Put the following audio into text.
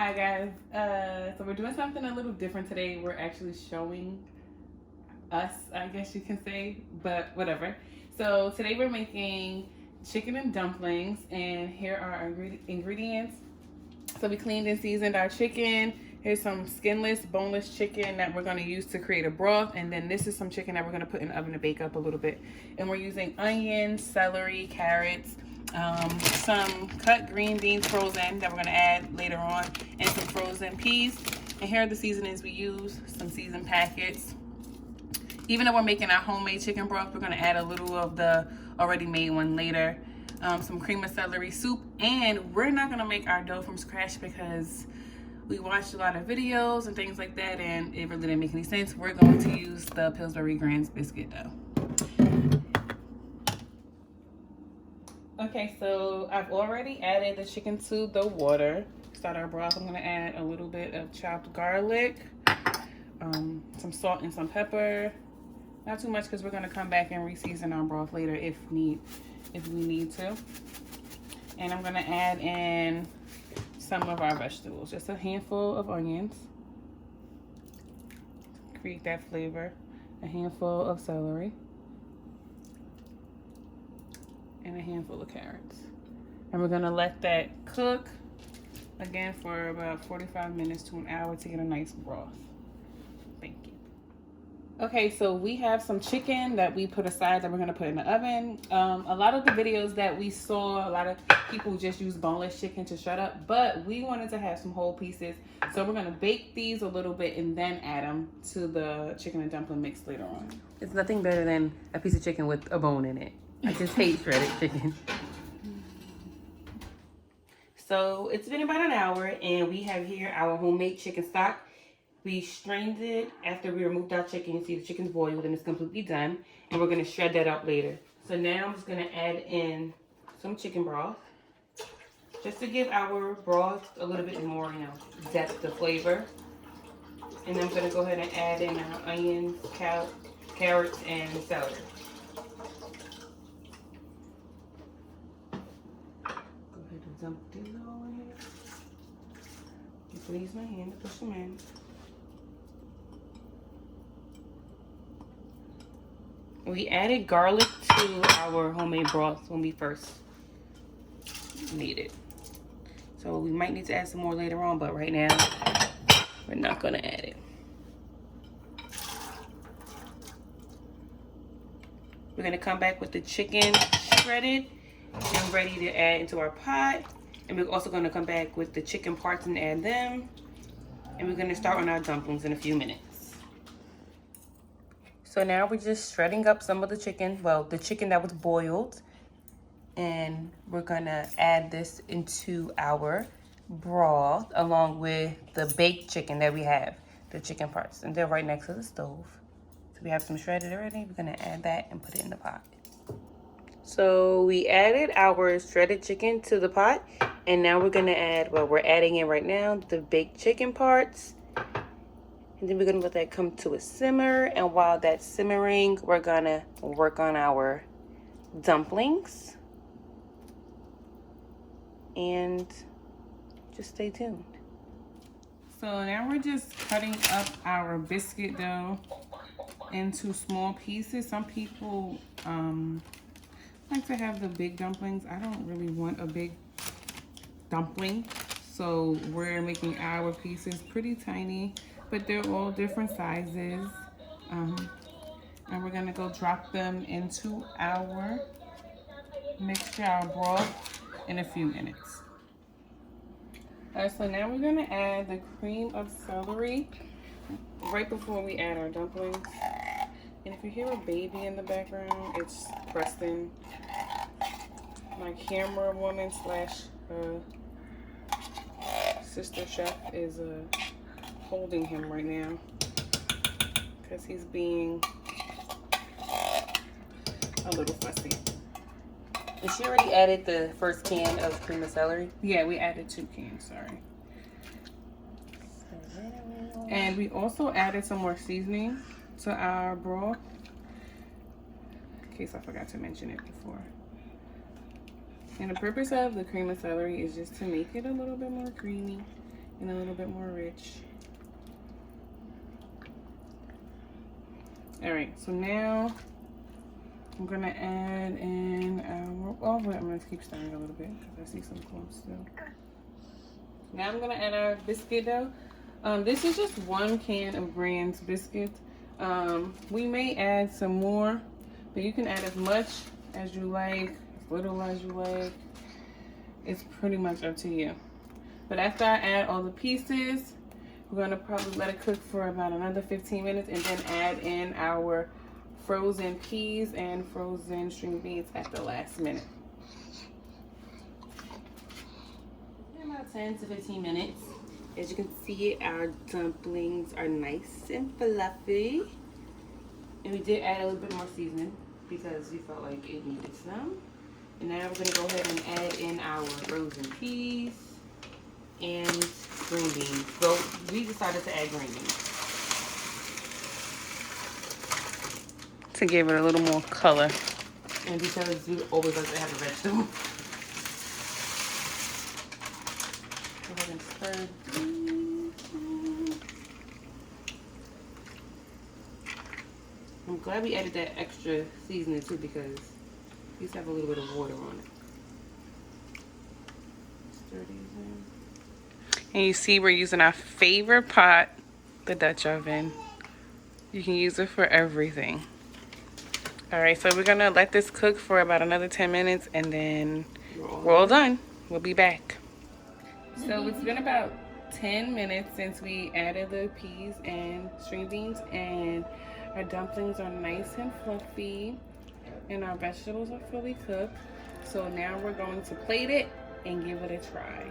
Hi guys. So we're doing something a little different today. We're actually showing us, I guess you can say, but whatever. So today we're making chicken and dumplings, and here are our ingredients. So we cleaned and seasoned our chicken. Here's some skinless, boneless chicken that we're going to use to create a broth, and then this is some chicken that we're going to put in the oven to bake up a little bit. And we're using onions, celery, carrots, some cut green beans frozen that we're going to add later on, and some frozen peas. And here are the seasonings we use, some seasoned packets. Even though we're making our homemade chicken broth, we're going to add a little of the already made one later. Some cream of celery soup, and we're not going to make our dough from scratch because we watched a lot of videos and things like that, and it really didn't make any sense. We're going to use the Pillsbury Grand's biscuit dough. Okay, so I've already added the chicken to the water. Start our broth. I'm going to add a little bit of chopped garlic, some salt and some pepper. Not too much because we're going to come back and re-season our broth later if we need to. And I'm going to add in some of our vegetables. Just a handful of onions. Create that flavor. A handful of celery. And a handful of carrots. And we're going to let that cook again for about 45 minutes to an hour to get a nice broth. Thank you. Okay, so we have some chicken that we put aside that we're gonna put in the oven. A lot of the videos that we saw, a lot of people just use boneless chicken to shred up, but we wanted to have some whole pieces. So we're gonna bake these a little bit and then add them to the chicken and dumpling mix later on. It's nothing better than a piece of chicken with a bone in it. I just hate shredded chicken. So it's been about an hour, and we have here our homemade chicken stock. We strained it after we removed our chicken. You see the chicken's boiled and it's completely done. And we're going to shred that up later. So now I'm just going to add in some chicken broth. Just to give our broth a little bit more, depth of flavor. And then I'm going to go ahead and add in our onions, carrots, and celery. Go ahead and dump these all in here. Just use my hand to push them in. We added garlic to our homemade broth when we first made it. So we might need to add some more later on, but right now, we're not gonna add it. We're gonna come back with the chicken shredded and ready to add into our pot. And we're also gonna come back with the chicken parts and add them. And we're gonna start on our dumplings in a few minutes. So now we're just shredding up some of the chicken, well, the chicken that was boiled. And we're gonna add this into our broth along with the baked chicken that we have, the chicken parts. And they're right next to the stove. So we have some shredded already. We're gonna add that and put it in the pot. So we added our shredded chicken to the pot. And now we're gonna add, well, we're adding in right now the baked chicken parts. And then we're gonna let that come to a simmer. And while that's simmering, we're gonna work on our dumplings. And just stay tuned. So now we're just cutting up our biscuit dough into small pieces. Some people like to have the big dumplings. I don't really want a big dumpling. So we're making our pieces pretty tiny, but they're all different sizes. And we're gonna go drop them into our mixture, our broth, in a few minutes. All right, so now we're gonna add the cream of celery right before we add our dumplings. And if you hear a baby in the background, it's Preston, my camera woman slash sister chef is holding him right now because he's being a little fussy. And she already added the first can of cream of celery? Yeah, we added 2 cans, sorry. And we also added some more seasoning to our broth, in case I forgot to mention it before. And the purpose of the cream of celery is just to make it a little bit more creamy and a little bit more rich. All right, so now I'm gonna add in our, oh wait, I'm gonna keep stirring a little bit because I see some clumps still. Now I'm gonna add our biscuit dough. This is just 1 can of Grand's biscuits. We may add some more, but you can add as much as you like, as little as you like. It's pretty much up to you. But after I add all the pieces, we're gonna probably let it cook for about another 15 minutes and then add in our frozen peas and frozen string beans at the last minute. About 10 to 15 minutes. As you can see, our dumplings are nice and fluffy. And we did add a little bit more seasoning because we felt like it needed some. And now we're gonna go ahead and add in our frozen peas and green beans. So we decided to add green beans to give it a little more color. And because we always like to have a vegetable. Go ahead and stir these. I'm glad we added that extra seasoning too because these have a little bit of water on it. Stir these in. And you see we're using our favorite pot, the Dutch oven. You can use it for everything. All right, so we're gonna let this cook for about another 10 minutes and then we're all done. We'll be back. So it's been about 10 minutes since we added the peas and string beans, and our dumplings are nice and fluffy and our vegetables are fully cooked. So now we're going to plate it and give it a try.